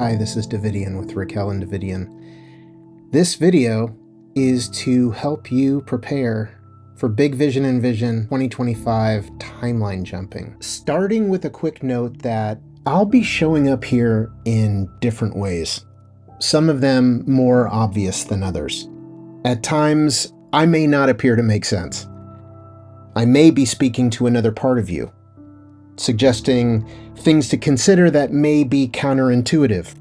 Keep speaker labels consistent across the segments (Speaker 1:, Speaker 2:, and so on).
Speaker 1: Hi, this is Davidian with Raquel and Davidian. This video is to help you prepare for Big Vision Envision 2025 timeline jumping. Starting with a quick note that I'll be showing up here in different ways, some of them more obvious than others. At times, I may not appear to make sense. I may be speaking to another part of you, suggesting things to consider that may be counterintuitive.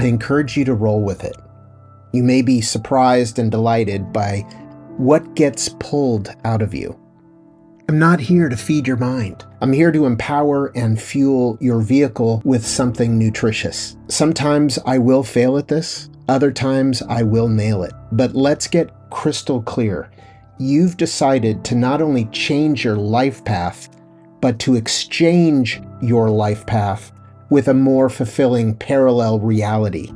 Speaker 1: I encourage you to roll with it. You may be surprised and delighted by what gets pulled out of you. I'm not here to feed your mind. I'm here to empower and fuel your vehicle with something nutritious. Sometimes I will fail at this, other times I will nail it. But let's get crystal clear. You've decided to not only change your life path, but to exchange your life path with a more fulfilling parallel reality.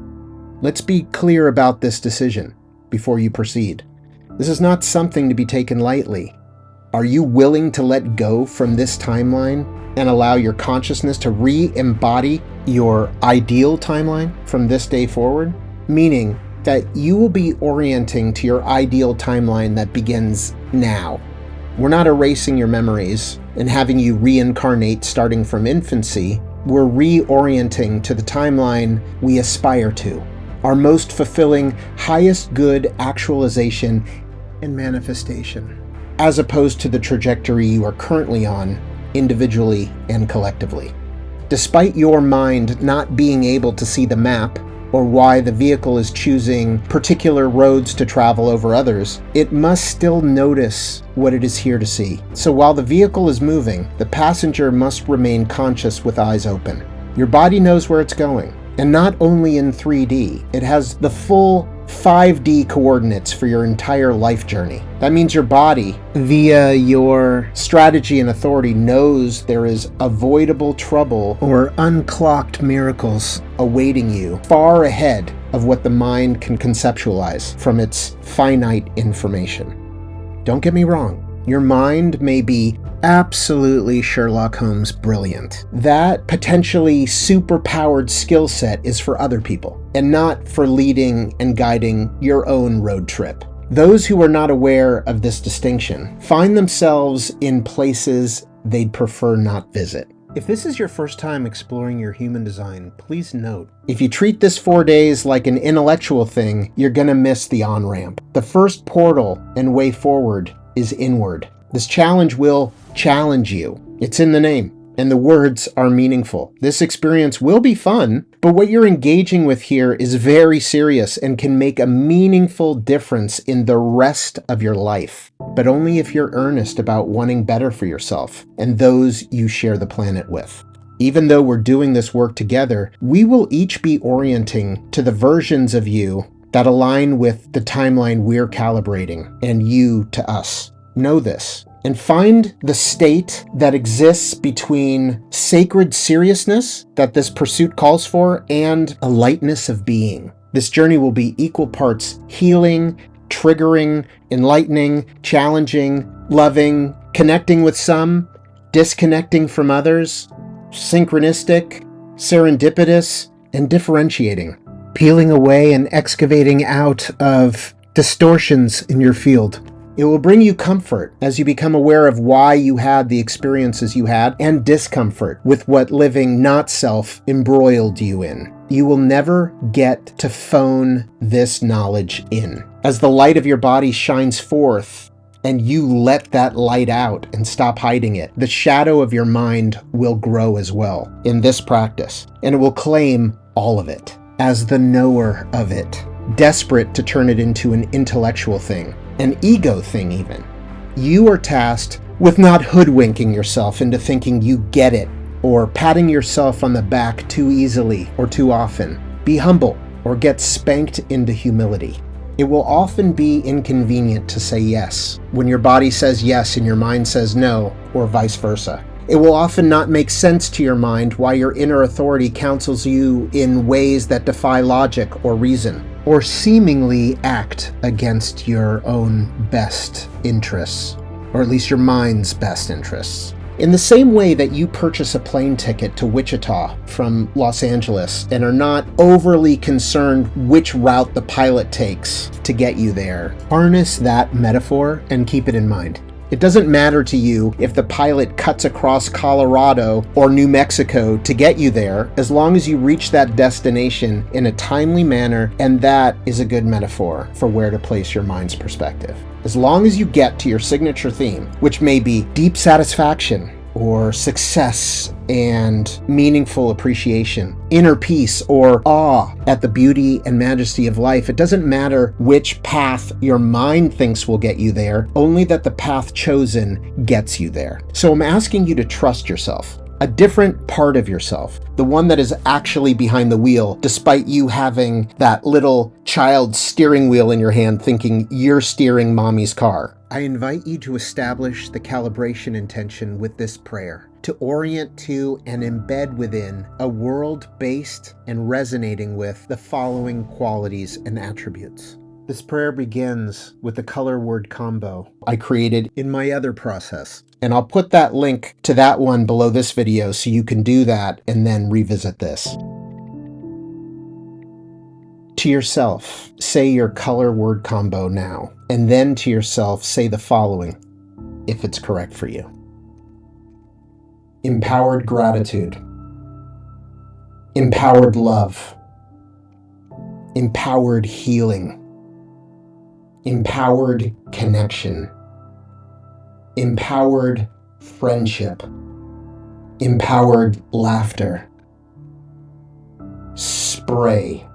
Speaker 1: Let's be clear about this decision before you proceed. This is not something to be taken lightly. Are you willing to let go from this timeline and allow your consciousness to re-embody your ideal timeline from this day forward? Meaning that you will be orienting to your ideal timeline that begins now. We're not erasing your memories and having you reincarnate starting from infancy. We're reorienting to the timeline we aspire to, our most fulfilling, highest good actualization and manifestation, as opposed to the trajectory you are currently on, individually and collectively. Despite your mind not being able to see the map, or why the vehicle is choosing particular roads to travel over others, it must still notice what it is here to see. So while the vehicle is moving, the passenger must remain conscious with eyes open. Your body knows where it's going, and not only in 3D, it has the full 5D coordinates for your entire life journey. That means your body, via your strategy and authority, knows there is avoidable trouble or unclocked miracles awaiting you far ahead of what the mind can conceptualize from its finite information. Don't get me wrong. Your mind may be absolutely Sherlock Holmes brilliant. That potentially superpowered skill set is for other people and not for leading and guiding your own road trip. Those who are not aware of this distinction find themselves in places they'd prefer not visit. If this is your first time exploring your human design, please note, if you treat this 4 days like an intellectual thing, you're gonna miss the on-ramp. The first portal and way forward is inward. This challenge will challenge you. It's in the name, and the words are meaningful. This experience will be fun, but what you're engaging with here is very serious and can make a meaningful difference in the rest of your life, but only if you're earnest about wanting better for yourself and those you share the planet with. Even though we're doing this work together, we will each be orienting to the versions of you that align with the timeline we're calibrating, and you to us. Know this, and find the state that exists between sacred seriousness that this pursuit calls for and a lightness of being. This journey will be equal parts healing, triggering, enlightening, challenging, loving, connecting with some, disconnecting from others, synchronistic, serendipitous, and differentiating. Peeling away and excavating out of distortions in your field. It will bring you comfort as you become aware of why you had the experiences you had, and discomfort with what living not self embroiled you in. You will never get to phone this knowledge in. As the light of your body shines forth and you let that light out and stop hiding it, the shadow of your mind will grow as well in this practice, and it will claim all of it as the knower of it, desperate to turn it into an intellectual thing, an ego thing even. You are tasked with not hoodwinking yourself into thinking you get it, or patting yourself on the back too easily or too often. Be humble or get spanked into humility. It will often be inconvenient to say yes when your body says yes and your mind says no, or vice versa. It will often not make sense to your mind why your inner authority counsels you in ways that defy logic or reason, or seemingly act against your own best interests, or at least your mind's best interests. In the same way that you purchase a plane ticket to Wichita from Los Angeles and are not overly concerned which route the pilot takes to get you there, harness that metaphor and keep it in mind. It doesn't matter to you if the pilot cuts across Colorado or New Mexico to get you there, as long as you reach that destination in a timely manner, and that is a good metaphor for where to place your mind's perspective. As long as you get to your signature theme, which may be deep satisfaction, or success and meaningful appreciation, inner peace or awe at the beauty and majesty of life. It doesn't matter which path your mind thinks will get you there, only that the path chosen gets you there. So I'm asking you to trust yourself, a different part of yourself, the one that is actually behind the wheel, despite you having that little child steering wheel in your hand thinking you're steering mommy's car. I invite you to establish the calibration intention with this prayer, to orient to and embed within a world based and resonating with the following qualities and attributes. This prayer begins with the color word combo I created in my other process, and I'll put that link to that one below this video so you can do that and then revisit this. To yourself, say your color word combo now, and then to yourself, say the following, if it's correct for you. Empowered gratitude, empowered love, empowered healing, empowered connection, empowered friendship, empowered laughter, spray.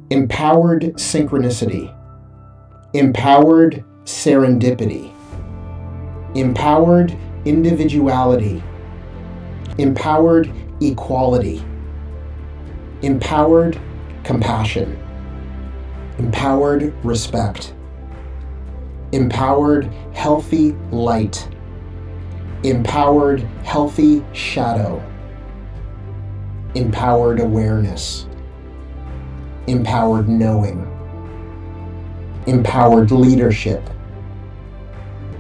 Speaker 1: Empowered synchronicity, empowered serendipity, empowered individuality, empowered equality, empowered compassion, empowered respect, empowered healthy light, empowered healthy shadow, empowered awareness, empowered knowing, empowered leadership,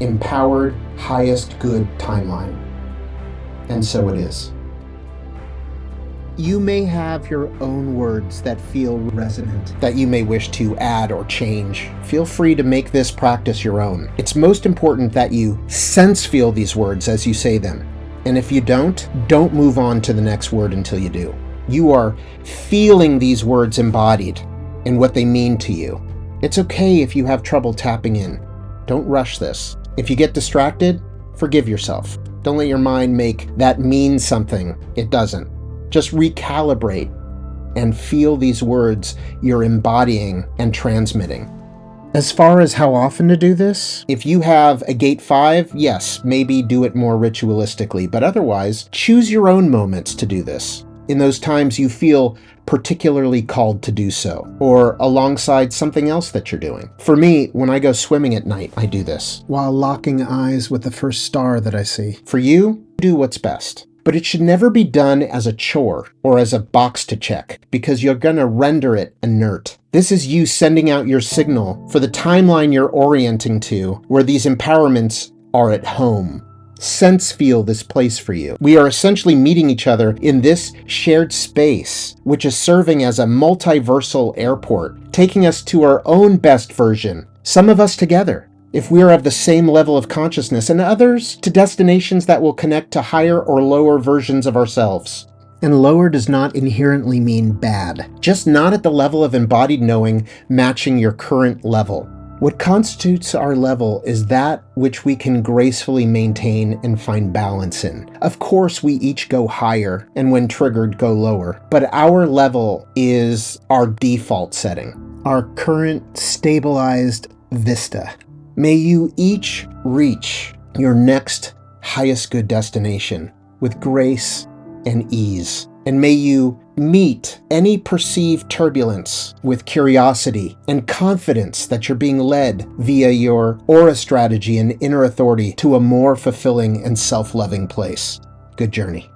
Speaker 1: empowered highest good timeline. And so it is. You may have your own words that feel resonant, that you may wish to add or change. Feel free to make this practice your own. It's most important that you sense-feel these words as you say them. And if you don't move on to the next word until you do. You are feeling these words embodied and what they mean to you. It's okay if you have trouble tapping in. Don't rush this. If you get distracted, forgive yourself. Don't let your mind make that mean something it doesn't. Just recalibrate and feel these words you're embodying and transmitting. As far as how often to do this, if you have a gate 5, yes, maybe do it more ritualistically, but otherwise, choose your own moments to do this. In those times you feel particularly called to do so, or alongside something else that you're doing. For me, when I go swimming at night, I do this, while locking eyes with the first star that I see. For you, do what's best. But it should never be done as a chore or as a box to check, because you're gonna render it inert. This is you sending out your signal for the timeline you're orienting to, where these empowerments are at home. Sense feel this place for you. We are essentially meeting each other in this shared space, which is serving as a multiversal airport, taking us to our own best version, some of us together, if we are of the same level of consciousness, and others to destinations that will connect to higher or lower versions of ourselves. And lower does not inherently mean bad, just not at the level of embodied knowing matching your current level. What constitutes our level is that which we can gracefully maintain and find balance in. Of course, we each go higher, and when triggered, go lower. But our level is our default setting, our current stabilized vista. May you each reach your next highest good destination with grace and ease. And may you meet any perceived turbulence with curiosity and confidence that you're being led via your aura strategy and inner authority to a more fulfilling and self-loving place. Good journey.